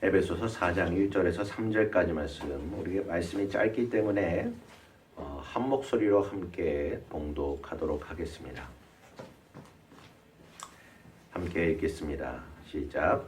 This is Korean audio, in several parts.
에베소서 4장 1절에서 3절까지 말씀, 우리 말씀이 짧기 때문에 한 목소리로 함께 봉독하도록 하겠습니다. 함께 읽겠습니다. 시작.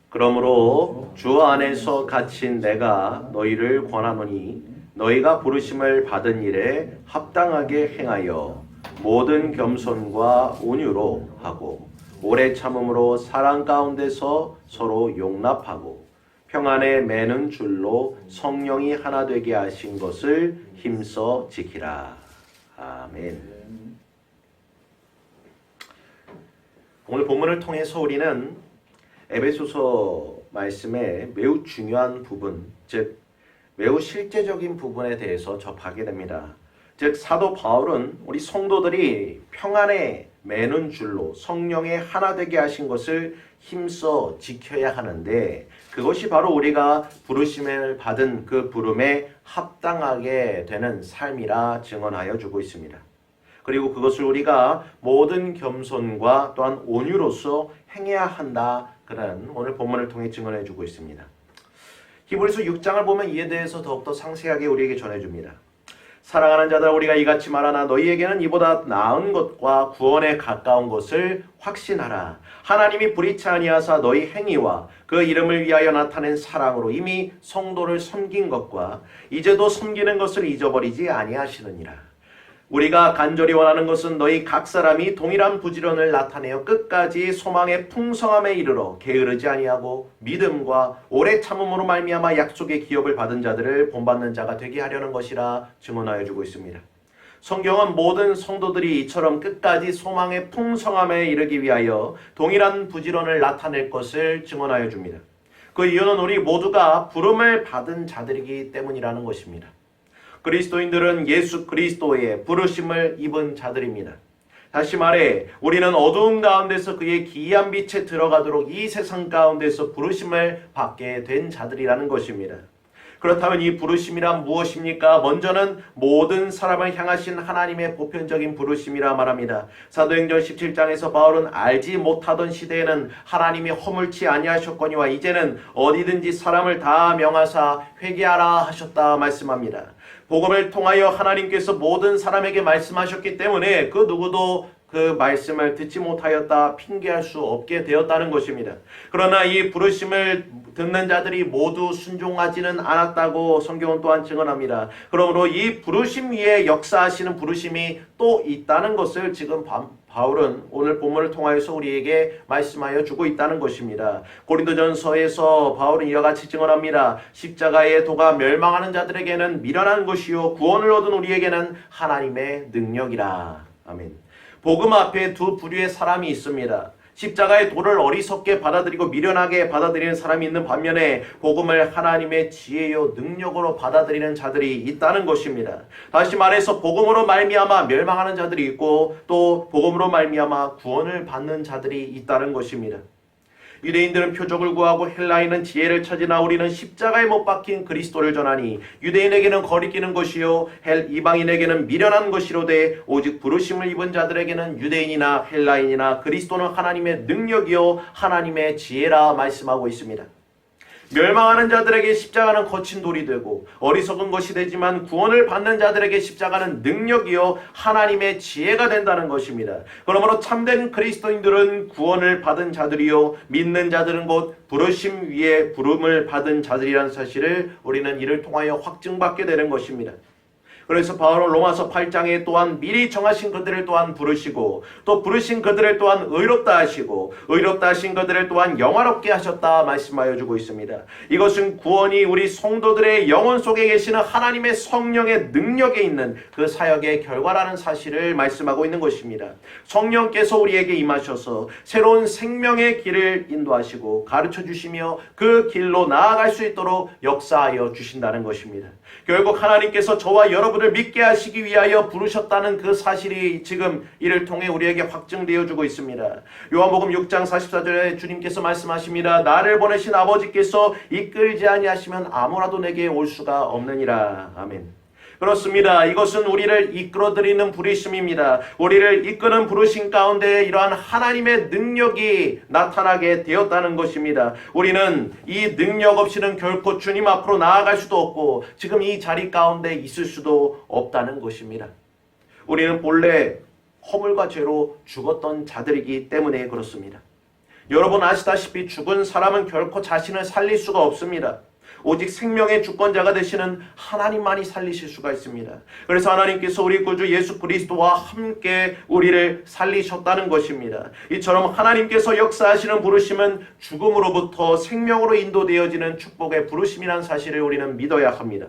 그러므로 주 안에서 갇힌 내가 너희를 권하노니 너희가 부르심을 받은 일에 합당하게 행하여 모든 겸손과 온유로 하고 오래 참음으로 사랑 가운데서 서로 용납하고 평안에 매는 줄로 성령이 하나 되게 하신 것을 힘써 지키라. 아멘. 오늘 본문을 통해서 우리는 에베소서 말씀의 매우 중요한 부분, 즉 매우 실제적인 부분에 대해서 접하게 됩니다. 즉 사도 바울은 우리 성도들이 평안에 매는 줄로 성령의 하나 되게 하신 것을 힘써 지켜야 하는데, 그것이 바로 우리가 부르심을 받은 그 부름에 합당하게 되는 삶이라 증언하여 주고 있습니다. 그리고 그것을 우리가 모든 겸손과 또한 온유로서 행해야 한다, 그런 오늘 본문을 통해 증언해 주고 있습니다. 히브리서 6장을 보면 이에 대해서 더욱더 상세하게 우리에게 전해줍니다. 사랑하는 자들아, 우리가 이같이 말하나 너희에게는 이보다 나은 것과 구원에 가까운 것을 확신하라. 하나님이 불의치 아니하사 너희 행위와 그 이름을 위하여 나타낸 사랑으로 이미 성도를 섬긴 것과 이제도 섬기는 것을 잊어버리지 아니하시느니라. 우리가 간절히 원하는 것은 너희 각 사람이 동일한 부지런을 나타내어 끝까지 소망의 풍성함에 이르러 게으르지 아니하고 믿음과 오래 참음으로 말미암아 약속의 기업을 받은 자들을 본받는 자가 되게 하려는 것이라 증언하여 주고 있습니다. 성경은 모든 성도들이 이처럼 끝까지 소망의 풍성함에 이르기 위하여 동일한 부지런을 나타낼 것을 증언하여 줍니다. 그 이유는 우리 모두가 부름을 받은 자들이기 때문이라는 것입니다. 그리스도인들은 예수 그리스도의 부르심을 입은 자들입니다. 다시 말해 우리는 어두운 가운데서 그의 기이한 빛에 들어가도록 이 세상 가운데서 부르심을 받게 된 자들이라는 것입니다. 그렇다면 이 부르심이란 무엇입니까? 먼저는 모든 사람을 향하신 하나님의 보편적인 부르심이라 말합니다. 사도행전 17장에서 바울은 알지 못하던 시대에는 하나님이 허물치 아니하셨거니와 이제는 어디든지 사람을 다 명하사 회개하라 하셨다 말씀합니다. 복음을 통하여 하나님께서 모든 사람에게 말씀하셨기 때문에 그 누구도 그 말씀을 듣지 못하였다 핑계할 수 없게 되었다는 것입니다. 그러나 이 부르심을 듣는 자들이 모두 순종하지는 않았다고 성경은 또한 증언합니다. 그러므로 이 부르심 위에 역사하시는 부르심이 또 있다는 것을 지금 바울은 오늘 본문을 통하여서 우리에게 말씀하여 주고 있다는 것입니다. 고린도전서에서 바울은 이와 같이 증언합니다. 십자가의 도가 멸망하는 자들에게는 미련한 것이요 구원을 얻은 우리에게는 하나님의 능력이라. 아멘. 복음 앞에 두 부류의 사람이 있습니다. 십자가의 도를 어리석게 받아들이고 미련하게 받아들이는 사람이 있는 반면에 복음을 하나님의 지혜요 능력으로 받아들이는 자들이 있다는 것입니다. 다시 말해서 복음으로 말미암아 멸망하는 자들이 있고 또 복음으로 말미암아 구원을 받는 자들이 있다는 것입니다. 유대인들은 표적을 구하고 헬라인은 지혜를 찾으나 우리는 십자가에 못 박힌 그리스도를 전하니 유대인에게는 거리끼는 것이요 이방인에게는 미련한 것이로되 오직 부르심을 입은 자들에게는 유대인이나 헬라인이나 그리스도는 하나님의 능력이요 하나님의 지혜라 말씀하고 있습니다. 멸망하는 자들에게 십자가는 거친 돌이 되고 어리석은 것이 되지만 구원을 받는 자들에게 십자가는 능력이요 하나님의 지혜가 된다는 것입니다. 그러므로 참된 그리스도인들은 구원을 받은 자들이요 믿는 자들은 곧 부르심 위에 부름을 받은 자들이라는 사실을 우리는 이를 통하여 확증받게 되는 것입니다. 그래서 바울은 로마서 8장에 또한 미리 정하신 그들을 또한 부르시고 또 부르신 그들을 또한 의롭다 하시고 의롭다 하신 그들을 또한 영화롭게 하셨다 말씀하여 주고 있습니다. 이것은 구원이 우리 성도들의 영혼 속에 계시는 하나님의 성령의 능력에 있는 그 사역의 결과라는 사실을 말씀하고 있는 것입니다. 성령께서 우리에게 임하셔서 새로운 생명의 길을 인도하시고 가르쳐 주시며 그 길로 나아갈 수 있도록 역사하여 주신다는 것입니다. 결국 하나님께서 저와 여러분을 믿게 하시기 위하여 부르셨다는 그 사실이 지금 이를 통해 우리에게 확증되어 주고 있습니다. 요한복음 6장 44절에 주님께서 말씀하십니다. 나를 보내신 아버지께서 이끌지 아니하시면 아무라도 내게 올 수가 없느니라. 아멘. 그렇습니다. 이것은 우리를 이끌어드리는 부르심입니다. 우리를 이끄는 부르심 가운데 이러한 하나님의 능력이 나타나게 되었다는 것입니다. 우리는 이 능력 없이는 결코 주님 앞으로 나아갈 수도 없고 지금 이 자리 가운데 있을 수도 없다는 것입니다. 우리는 본래 허물과 죄로 죽었던 자들이기 때문에 그렇습니다. 여러분 아시다시피 죽은 사람은 결코 자신을 살릴 수가 없습니다. 오직 생명의 주권자가 되시는 하나님만이 살리실 수가 있습니다. 그래서 하나님께서 우리 구주 예수 그리스도와 함께 우리를 살리셨다는 것입니다. 이처럼 하나님께서 역사하시는 부르심은 죽음으로부터 생명으로 인도되어지는 축복의 부르심이라는 사실을 우리는 믿어야 합니다.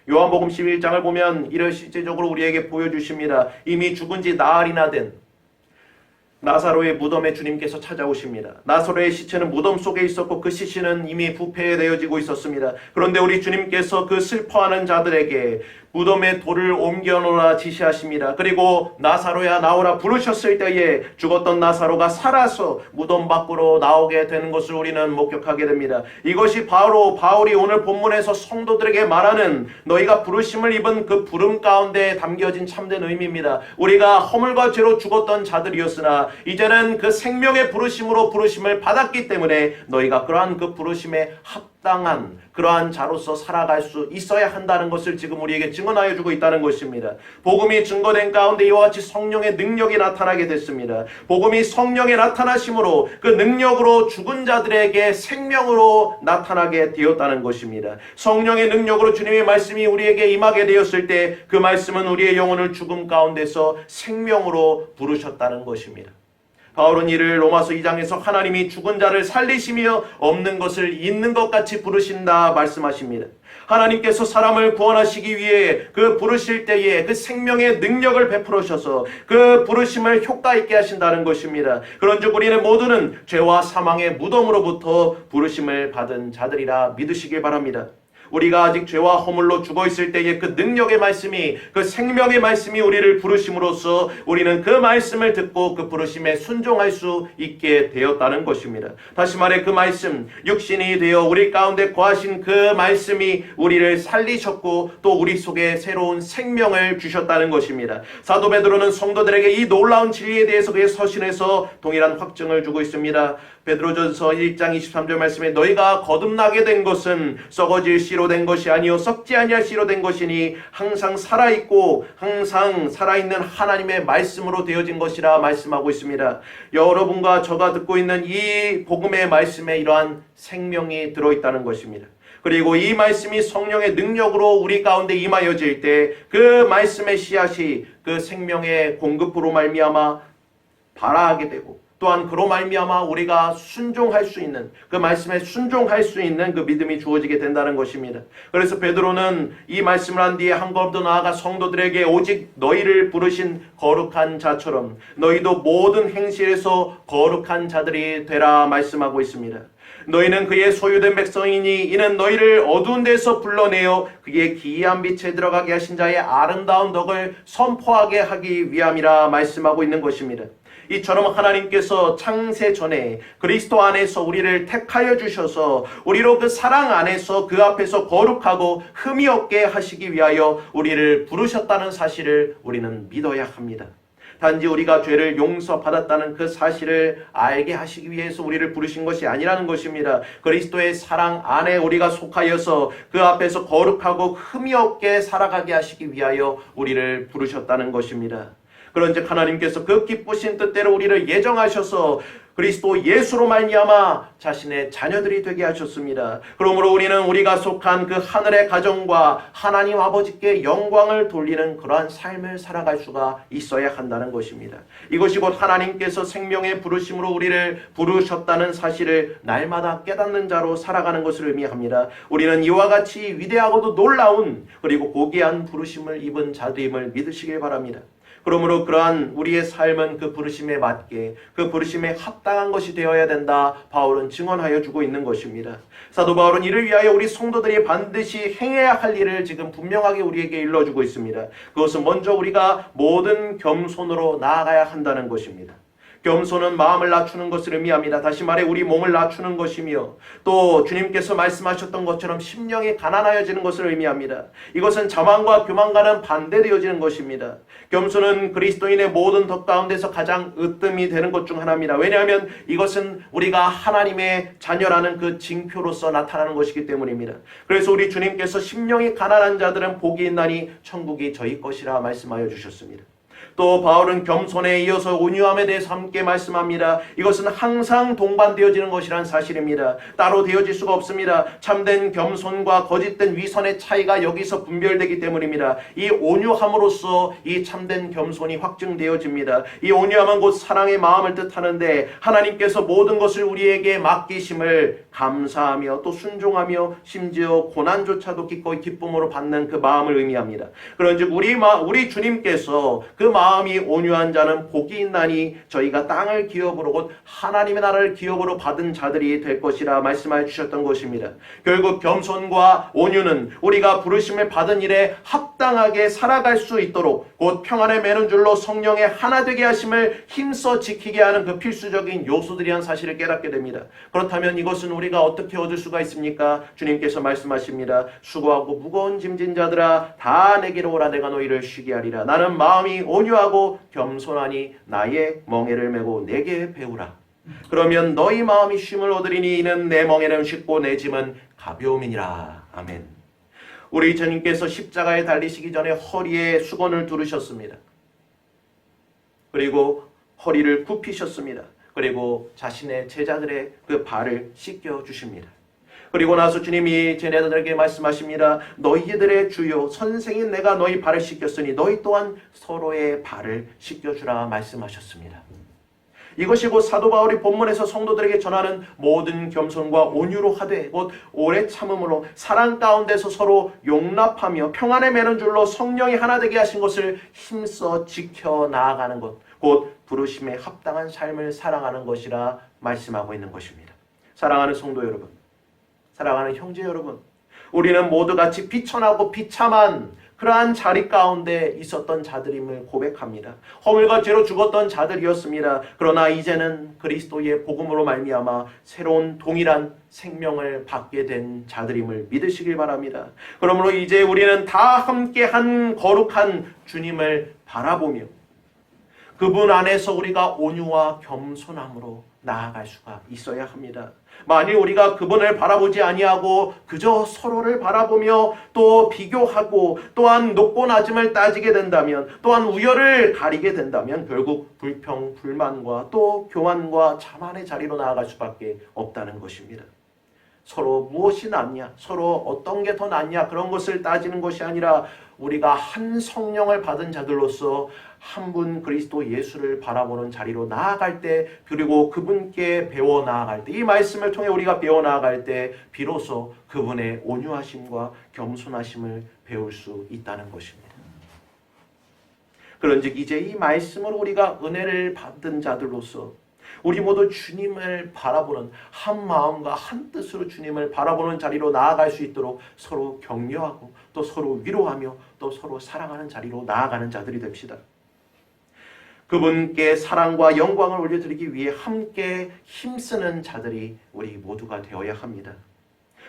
요한복음 11장을 보면 이를 실제적으로 우리에게 보여주십니다. 이미 죽은 지 나흘이나 된 나사로의 무덤에 주님께서 찾아오십니다. 나사로의 시체는 무덤 속에 있었고 그 시신은 이미 부패되어지고 있었습니다. 그런데 우리 주님께서 그 슬퍼하는 자들에게 무덤에 돌을 옮겨놓으라 지시하십니다. 그리고 나사로야 나오라 부르셨을 때에 죽었던 나사로가 살아서 무덤 밖으로 나오게 되는 것을 우리는 목격하게 됩니다. 이것이 바로 바울이 오늘 본문에서 성도들에게 말하는 너희가 부르심을 입은 그 부름 가운데 담겨진 참된 의미입니다. 우리가 허물과 죄로 죽었던 자들이었으나 이제는 그 생명의 부르심으로 부르심을 받았기 때문에 너희가 그러한 그 부르심에 합당한 그러한 자로서 살아갈 수 있어야 한다는 것을 지금 우리에게 증언하여 주고 있다는 것입니다. 복음이 증거된 가운데 이와 같이 성령의 능력이 나타나게 됐습니다. 복음이 성령의 나타나심으로 그 능력으로 죽은 자들에게 생명으로 나타나게 되었다는 것입니다. 성령의 능력으로 주님의 말씀이 우리에게 임하게 되었을 때 그 말씀은 우리의 영혼을 죽음 가운데서 생명으로 부르셨다는 것입니다. 바울은 이를 로마서 2장에서 하나님이 죽은 자를 살리시며 없는 것을 있는 것 같이 부르신다 말씀하십니다. 하나님께서 사람을 구원하시기 위해 그 부르실 때에 그 생명의 능력을 베풀으셔서 그 부르심을 효과 있게 하신다는 것입니다. 그런즉 우리는 모두는 죄와 사망의 무덤으로부터 부르심을 받은 자들이라 믿으시길 바랍니다. 우리가 아직 죄와 허물로 죽어있을 때에 그 능력의 말씀이 그 생명의 말씀이 우리를 부르심으로써 우리는 그 말씀을 듣고 그 부르심에 순종할 수 있게 되었다는 것입니다. 다시 말해 그 말씀 육신이 되어 우리 가운데 거하신 그 말씀이 우리를 살리셨고 또 우리 속에 새로운 생명을 주셨다는 것입니다. 사도 베드로는 성도들에게 이 놀라운 진리에 대해서 그의 서신에서 동일한 확증을 주고 있습니다. 베드로전서 1장 23절 말씀에 너희가 거듭나게 된 것은 썩어질 씨로 된 것이 아니요 썩지 아니할 씨로 된 것이니 항상 살아있고 항상 살아있는 하나님의 말씀으로 되어진 것이라 말씀하고 있습니다. 여러분과 저가 듣고 있는 이 복음의 말씀에 이러한 생명이 들어있다는 것입니다. 그리고 이 말씀이 성령의 능력으로 우리 가운데 임하여질 때 그 말씀의 씨앗이 그 생명의 공급으로 말미암아 발아하게 되고 또한 그로 말미암아 우리가 순종할 수 있는 그 말씀에 순종할 수 있는 그 믿음이 주어지게 된다는 것입니다. 그래서 베드로는 이 말씀을 한 뒤에 한 걸음 더 나아가 성도들에게 오직 너희를 부르신 거룩한 자처럼 너희도 모든 행실에서 거룩한 자들이 되라 말씀하고 있습니다. 너희는 그의 소유된 백성이니 이는 너희를 어두운 데서 불러내어 그의 기이한 빛에 들어가게 하신 자의 아름다운 덕을 선포하게 하기 위함이라 말씀하고 있는 것입니다. 이처럼 하나님께서 창세 전에 그리스도 안에서 우리를 택하여 주셔서 우리로 그 사랑 안에서 그 앞에서 거룩하고 흠이 없게 하시기 위하여 우리를 부르셨다는 사실을 우리는 믿어야 합니다. 단지 우리가 죄를 용서받았다는 그 사실을 알게 하시기 위해서 우리를 부르신 것이 아니라는 것입니다. 그리스도의 사랑 안에 우리가 속하여서 그 앞에서 거룩하고 흠이 없게 살아가게 하시기 위하여 우리를 부르셨다는 것입니다. 그런즉 하나님께서 그 기쁘신 뜻대로 우리를 예정하셔서 그리스도 예수로 말미암아 자신의 자녀들이 되게 하셨습니다. 그러므로 우리는 우리가 속한 그 하늘의 가정과 하나님 아버지께 영광을 돌리는 그러한 삶을 살아갈 수가 있어야 한다는 것입니다. 이것이 곧 하나님께서 생명의 부르심으로 우리를 부르셨다는 사실을 날마다 깨닫는 자로 살아가는 것을 의미합니다. 우리는 이와 같이 위대하고도 놀라운 그리고 고귀한 부르심을 입은 자들임을 믿으시길 바랍니다. 그러므로 그러한 우리의 삶은 그 부르심에 맞게 그 부르심에 합당한 것이 되어야 된다. 바울은 증언하여 주고 있는 것입니다. 사도 바울은 이를 위하여 우리 성도들이 반드시 행해야 할 일을 지금 분명하게 우리에게 일러주고 있습니다. 그것은 먼저 우리가 모든 겸손으로 나아가야 한다는 것입니다. 겸손은 마음을 낮추는 것을 의미합니다. 다시 말해 우리 몸을 낮추는 것이며 또 주님께서 말씀하셨던 것처럼 심령이 가난하여지는 것을 의미합니다. 이것은 자만과 교만과는 반대되어지는 것입니다. 겸손은 그리스도인의 모든 덕 가운데서 가장 으뜸이 되는 것 중 하나입니다. 왜냐하면 이것은 우리가 하나님의 자녀라는 그 징표로서 나타나는 것이기 때문입니다. 그래서 우리 주님께서 심령이 가난한 자들은 복이 있나니 천국이 저희 것이라 말씀하여 주셨습니다. 또 바울은 겸손에 이어서 온유함에 대해서 함께 말씀합니다. 이것은 항상 동반되어지는 것이란 사실입니다. 따로 되어질 수가 없습니다. 참된 겸손과 거짓된 위선의 차이가 여기서 분별되기 때문입니다. 이 온유함으로써 이 참된 겸손이 확증되어집니다. 이 온유함은 곧 사랑의 마음을 뜻하는데 하나님께서 모든 것을 우리에게 맡기심을 감사하며 또 순종하며 심지어 고난조차도 기꺼이 기쁨으로 받는 그 마음을 의미합니다. 그런즉 우리 주님께서 그 마음이 온유한 자는 복이 있나니 저희가 땅을 기업으로 곧 하나님의 나라를 기업으로 받은 자들이 될 것이라 말씀하여 주셨던 것입니다. 결국 겸손과 온유는 우리가 부르심을 받은 일에 합당하게 살아갈 수 있도록 곧 평안에 매는 줄로 성령의 하나 되게 하심을 힘써 지키게 하는 그 필수적인 요소들이란 사실을 깨닫게 됩니다. 그렇다면 이것은 우리가 어떻게 얻을 수가 있습니까? 주님께서 말씀하십니다. 수고하고 무거운 짐진 자들아 다 내게로 오라. 내가 너희를 쉬게 하리라. 나는 마음이 온유하고 겸손하니 나의 멍에를 메고 내게 배우라. 그러면 너희 마음이 쉼을 얻으리니 이는 내 멍에는 쉽고 내 짐은 가벼움이니라. 아멘. 우리 주님께서 십자가에 달리시기 전에 허리에 수건을 두르셨습니다. 그리고 허리를 굽히셨습니다. 그리고 자신의 제자들의 그 발을 씻겨 주십니다. 그리고 나서 주님이 제자들에게 말씀하십니다. 너희들의 주요 선생인 내가 너희 발을 씻겼으니 너희 또한 서로의 발을 씻겨주라 말씀하셨습니다. 이것이 곧 사도 바울이 본문에서 성도들에게 전하는 모든 겸손과 온유로 하되 곧 오래 참음으로 사랑 가운데서 서로 용납하며 평안에 매는 줄로 성령이 하나 되게 하신 것을 힘써 지켜 나아가는 것, 곧 부르심에 합당한 삶을 살아가는 것이라 말씀하고 있는 것입니다. 사랑하는 성도 여러분, 사랑하는 형제 여러분, 우리는 모두 같이 비천하고 비참한 그러한 자리 가운데 있었던 자들임을 고백합니다. 허물과 죄로 죽었던 자들이었습니다. 그러나 이제는 그리스도의 복음으로 말미암아 새로운 동일한 생명을 받게 된 자들임을 믿으시길 바랍니다. 그러므로 이제 우리는 다 함께 한 거룩한 주님을 바라보며 그분 안에서 우리가 온유와 겸손함으로 나아갈 수가 있어야 합니다. 만일 우리가 그분을 바라보지 아니하고 그저 서로를 바라보며 또 비교하고 또한 높고 낮음을 따지게 된다면 또한 우열을 가리게 된다면 결국 불평, 불만과 또 교만과 자만의 자리로 나아갈 수밖에 없다는 것입니다. 서로 무엇이 낫냐, 서로 어떤 게 더 낫냐 그런 것을 따지는 것이 아니라 우리가 한 성령을 받은 자들로서 한 분 그리스도 예수를 바라보는 자리로 나아갈 때 그리고 그분께 배워 나아갈 때 이 말씀을 통해 우리가 배워 나아갈 때 비로소 그분의 온유하심과 겸손하심을 배울 수 있다는 것입니다. 그런즉 이제 이 말씀으로 우리가 은혜를 받은 자들로서 우리 모두 주님을 바라보는 한 마음과 한 뜻으로 주님을 바라보는 자리로 나아갈 수 있도록 서로 격려하고 또 서로 위로하며 또 서로 사랑하는 자리로 나아가는 자들이 됩시다. 그분께 사랑과 영광을 올려드리기 위해 함께 힘쓰는 자들이 우리 모두가 되어야 합니다.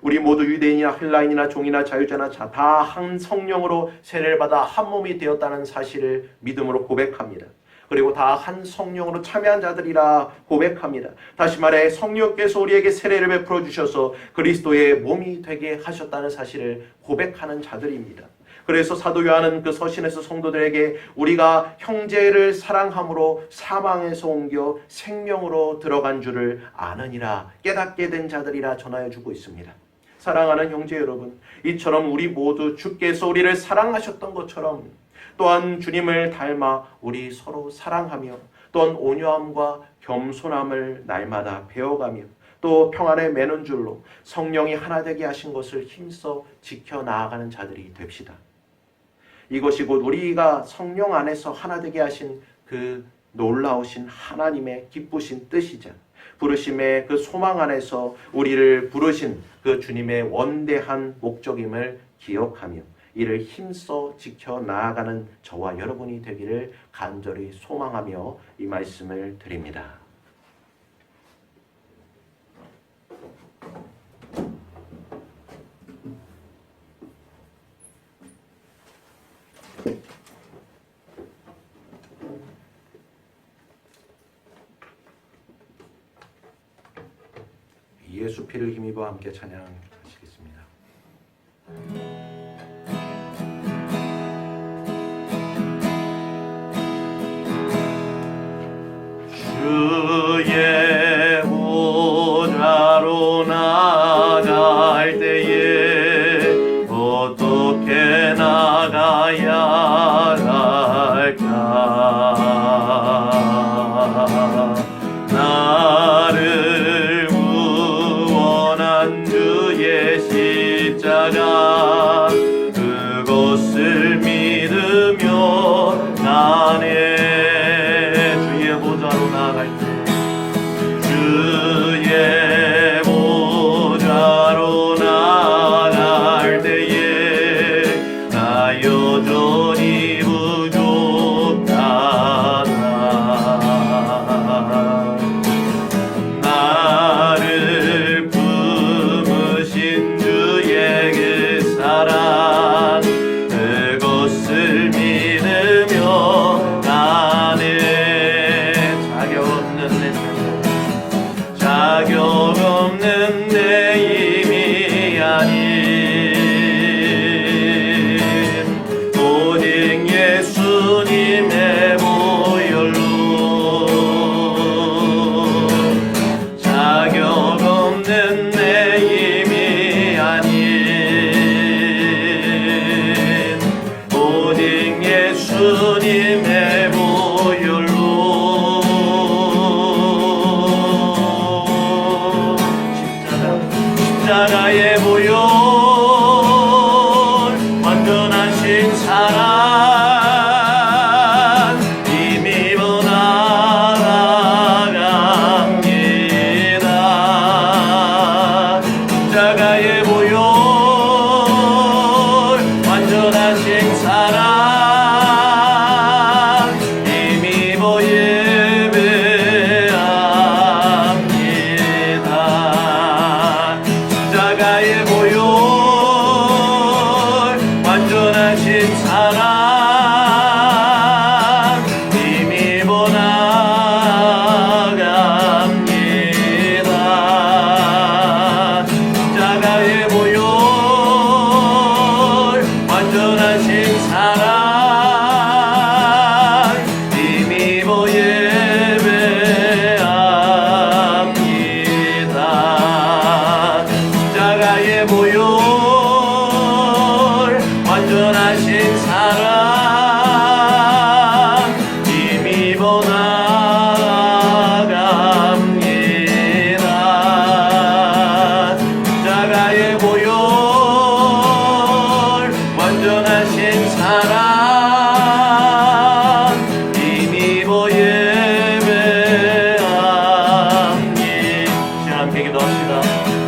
우리 모두 유대인이나 헬라인이나 종이나 자유자나 다 한 성령으로 세례를 받아 한 몸이 되었다는 사실을 믿음으로 고백합니다. 그리고 다 한 성령으로 참여한 자들이라 고백합니다. 다시 말해 성령께서 우리에게 세례를 베풀어 주셔서 그리스도의 몸이 되게 하셨다는 사실을 고백하는 자들입니다. 그래서 사도 요한은 그 서신에서 성도들에게 우리가 형제를 사랑함으로 사망에서 옮겨 생명으로 들어간 줄을 아느니라 깨닫게 된 자들이라 전하여 주고 있습니다. 사랑하는 형제 여러분, 이처럼 우리 모두 주께서 우리를 사랑하셨던 것처럼 또한 주님을 닮아 우리 서로 사랑하며 또한 온유함과 겸손함을 날마다 배워가며 또 평안에 매는 줄로 성령이 하나 되게 하신 것을 힘써 지켜나가는 자들이 됩시다. 이것이 곧 우리가 성령 안에서 하나 되게 하신 그 놀라우신 하나님의 기쁘신 뜻이자 부르심의 그 소망 안에서 우리를 부르신 그 주님의 원대한 목적임을 기억하며 이를 힘써 지켜 나아가는 저와 여러분이 되기를 간절히 소망하며 이 말씀을 드립니다. 예수 피를 힘입어 함께 찬양하시겠습니다. 주의 보좌로 나갈 때에 어떻게 나가야 할까? 나를 구원한 주의 십자가 그것을 믿으며 나네 주의 보좌로 나갈 때 주의 보좌로 나갈 때에 나 여전히 부족하다. 나를 품으신 주의 그 사랑 그것을 믿으며 나는 자격 없는 내 힘이 아닌 오직 예수님의 보혈로 자격 없는 내 힘이 아닌 오직 예수님의 보혈로 십자가의 보혈 완전하신 사랑 힘입어 나아갑니다. 십자가의 보혈 완전하신 사랑 힘입어 예배합니다. 십자가의 보혈 완전하신 사랑 힘입어 나아갑니다. 십자가의 보혈 완전하신 사랑 힘입어 예배합니다. 십자가의 보혈 완전하신 사랑 힘입어 나아갑니다. 십자가의 보혈 완전하신 사랑 힘입어 예배합니다. 함께 기도합시다.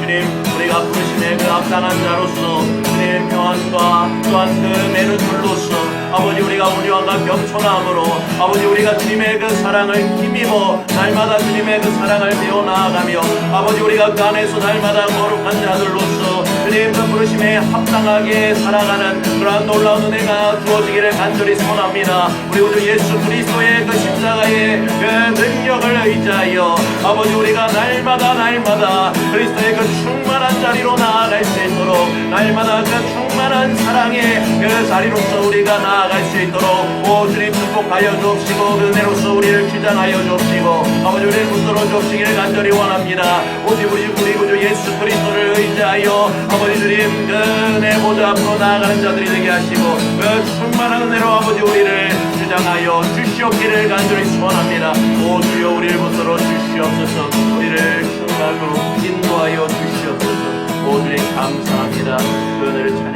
주님, 우리가 부르심의 그 합당한 자로서 주님의 평안과 또한 그 메르툴로서 아버지 우리가 우리와가 겸손함으로 아버지 우리가 주님의 그 사랑을 힘입어 날마다 주님의 그 사랑을 배워 나아가며 아버지 우리가 그 안에서 날마다 거룩한 자들로서 주님 그 부르심에 합당하게 살아가는 그러한 놀라운 은혜가 주어지기를 간절히 소원합니다. 우리 구주 예수 그리스도의 그 십자가의 그 능력을 의지하여 아버지 우리가 날마다 그리스도의 그 충만한 자리로 나아갈 수 있도록 날마다 그 충만한 사랑의 그 자리로서 우리가 나아갈 수 있도록 오 주님 축복하여 주옵시고 그 은혜로서 우리를 주장하여 주옵시고 아버지 우리를 붙들어 주옵시기를 간절히 원합니다. 오직 우리 구주 예수 그리스도를 의지하여 아버지 주님 그 은혜 보좌 앞으로 나아가는 자들이 되게 하시고 그 충만한 은혜로 아버지 우리를 주장하여 주시옵기를 간절히 소원합니다. 오 주여 우리를 붙들어 주시옵소서. 우리를 충만으로 인도하여 주시옵소서. 오 주님 감사합니다. 그 은혜를 찬양